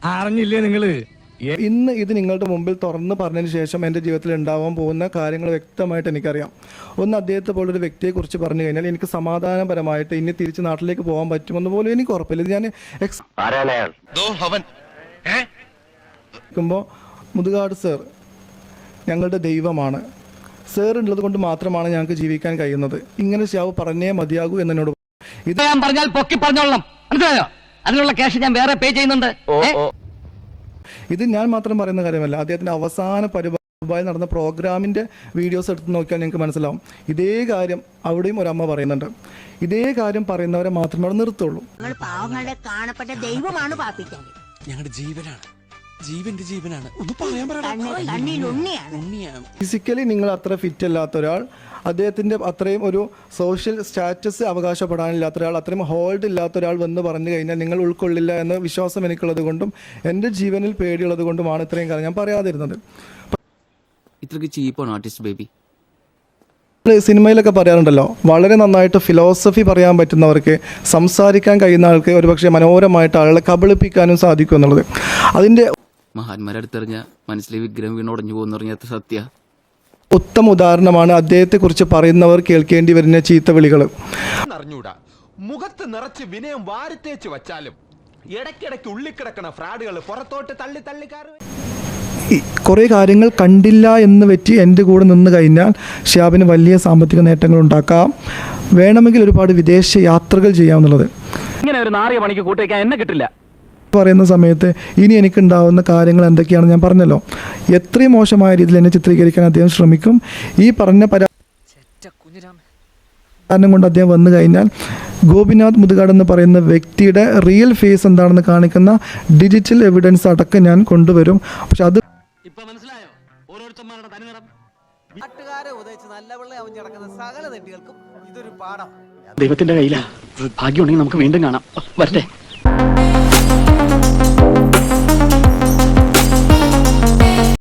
അറിഞ്ഞില്ലേ നിങ്ങള്? ഇന്ന് ഇത് നിങ്ങളുടെ മുമ്പിൽ തുറന്ന് പറഞ്ഞതിന് ശേഷം എൻ്റെ ജീവിതത്തിൽ ഉണ്ടാവാൻ പോകുന്ന കാര്യങ്ങൾ വ്യക്തമായിട്ട് എനിക്കറിയാം. ഒന്ന്, അദ്ദേഹത്തെ പോലൊരു വ്യക്തിയെക്കുറിച്ച് പറഞ്ഞു കഴിഞ്ഞാൽ എനിക്ക് സമാധാനപരമായിട്ട് ഇനി തിരിച്ച് നാട്ടിലേക്ക് പോകാൻ പറ്റുമെന്ന് പോലും എനിക്ക് ഉറപ്പില്ല. ഇത് ഞാൻ ുമ്പോൾ മുതുകാട് സർ ഞങ്ങളുടെ ദൈവമാണ്. സർ ഉള്ളത് കൊണ്ട് മാത്രമാണ് ഞങ്ങൾക്ക് ജീവിക്കാൻ കഴിയുന്നത്. ഇങ്ങനെ ഷാവ് പറഞ്ഞേ മതിയാകൂ എന്നോട്. ഇത് ഞാൻ പറഞ്ഞാൽ പൊക്കി പറഞ്ഞോളാം, മനസ്സിലായോ? അതിനുള്ള ക്യാഷ് ഞാൻ വേറെ പേ ചെയ്യുന്നുണ്ട്. ഇത് ഞാൻ മാത്രം പറയുന്ന കാര്യമല്ല. അദ്ദേഹത്തിന്റെ അവസാന പരിപാടി നടന്ന പ്രോഗ്രാമിന്റെ വീഡിയോസ് എടുത്ത് നോക്കിയാൽ നിങ്ങൾക്ക് മനസ്സിലാവും. ഇതേ കാര്യം അവിടെയും ഒരമ്മ പറയുന്നുണ്ട്. ഇതേ കാര്യം പറയുന്നവരെ മാത്രമേ അവിടെ നിർത്തുള്ളൂ. കാണപ്പെട്ട ദൈവമാണ് പാപ്പിക്കാൻ. ഞങ്ങളുടെ ജീവനാണ്, ജീവന്റെ ജീവനാണ്. ഒന്ന് പറയാൻ ഫിസിക്കലി നിങ്ങൾ അത്ര ഫിറ്റ് അല്ലാത്ത ഒരാൾ, അദ്ദേഹത്തിൻ്റെ അത്രയും ഒരു സോഷ്യൽ സ്റ്റാറ്റസ് അവകാശപ്പെടാനില്ലാത്ത ഒരാൾ, അത്രയും ഹോൾഡ് ഇല്ലാത്ത ഒരാൾ വന്ന് പറഞ്ഞു കഴിഞ്ഞാൽ നിങ്ങൾ ഉൾക്കൊള്ളില്ല എന്ന വിശ്വാസം എനിക്കുള്ളത് കൊണ്ടും എൻ്റെ ജീവനിൽ പേടിയുള്ളത് കൊണ്ടുമാണ് ഇത്രയും കാലം ഞാൻ പറയാതിരുന്നത്. സിനിമയിലൊക്കെ പറയാറുണ്ടല്ലോ, വളരെ നന്നായിട്ട് ഫിലോസഫി പറയാൻ പറ്റുന്നവർക്ക്, സംസാരിക്കാൻ കഴിയുന്ന ആൾക്ക് ഒരുപക്ഷെ മനോഹരമായിട്ട് ആളുകളെ കബളിപ്പിക്കാനും സാധിക്കും എന്നുള്ളത് അതിൻ്റെ മഹാന്മാരടുത്തെറിഞ്ഞ മനസ്സിലെ വിഗ്രഹം വീണുടഞ്ഞു പോകുന്ന സത്യ ഉത്തമ ഉദാഹരണമാണ്. അദ്ദേഹത്തെക്കുറിച്ച് പറയുന്നവർ കേൾക്കേണ്ടി വരുന്ന ചീത്തവിളികൾ. അറിഞ്ഞൂടാ, മുഖത്ത് നിറച്ച് വിനയം വാരിത്തേച്ച് വച്ചാലും ഇടയ്ക്കിടയ്ക്ക് ഉള്ളിക്കിടക്കണ ഫ്രാഡുകൾ പുറത്തോട്ട് തള്ളി തള്ളിക്കാറ്. കുറേ കാര്യങ്ങൾ കണ്ടില്ല എന്ന് പറ്റി എൻ്റെ കൂടെ നിന്ന് കഴിഞ്ഞാൽ ഷിഹാബിന് വലിയ സാമ്പത്തിക നേട്ടങ്ങൾ ഉണ്ടാക്കാം. വേണമെങ്കിൽ ഒരുപാട് വിദേശ യാത്രകൾ ചെയ്യാമെന്നുള്ളത്. ഇങ്ങനെ ഒരു നാറിയ പണിക്ക് കൂട്ടിവെക്കാൻ എന്നെ കിട്ടില്ല പറയുന്ന സമയത്ത് ഇനി എനിക്കുണ്ടാവുന്ന കാര്യങ്ങൾ എന്തൊക്കെയാണെന്ന് ഞാൻ പറഞ്ഞല്ലോ. എത്രയും മോശമായ രീതിയിൽ എന്നെ ചിത്രീകരിക്കാൻ അദ്ദേഹം ശ്രമിക്കും. ഈ പറഞ്ഞ കാരണം കൊണ്ട് അദ്ദേഹം വന്നു കഴിഞ്ഞാൽ ഗോപിനാഥ് മുതുകാട് എന്ന് പറയുന്ന വ്യക്തിയുടെ റിയൽ ഫേസ് എന്താണെന്ന് കാണിക്കുന്ന ഡിജിറ്റൽ എവിഡൻസ് അടക്കം ഞാൻ കൊണ്ടുവരും. പക്ഷെ അത് ദൈവത്തിന്റെ കയ്യിലാ. ഭാഗ്യമുണ്ടെങ്കിൽ നമുക്ക് വീണ്ടും കാണാം. വരട്ടെ.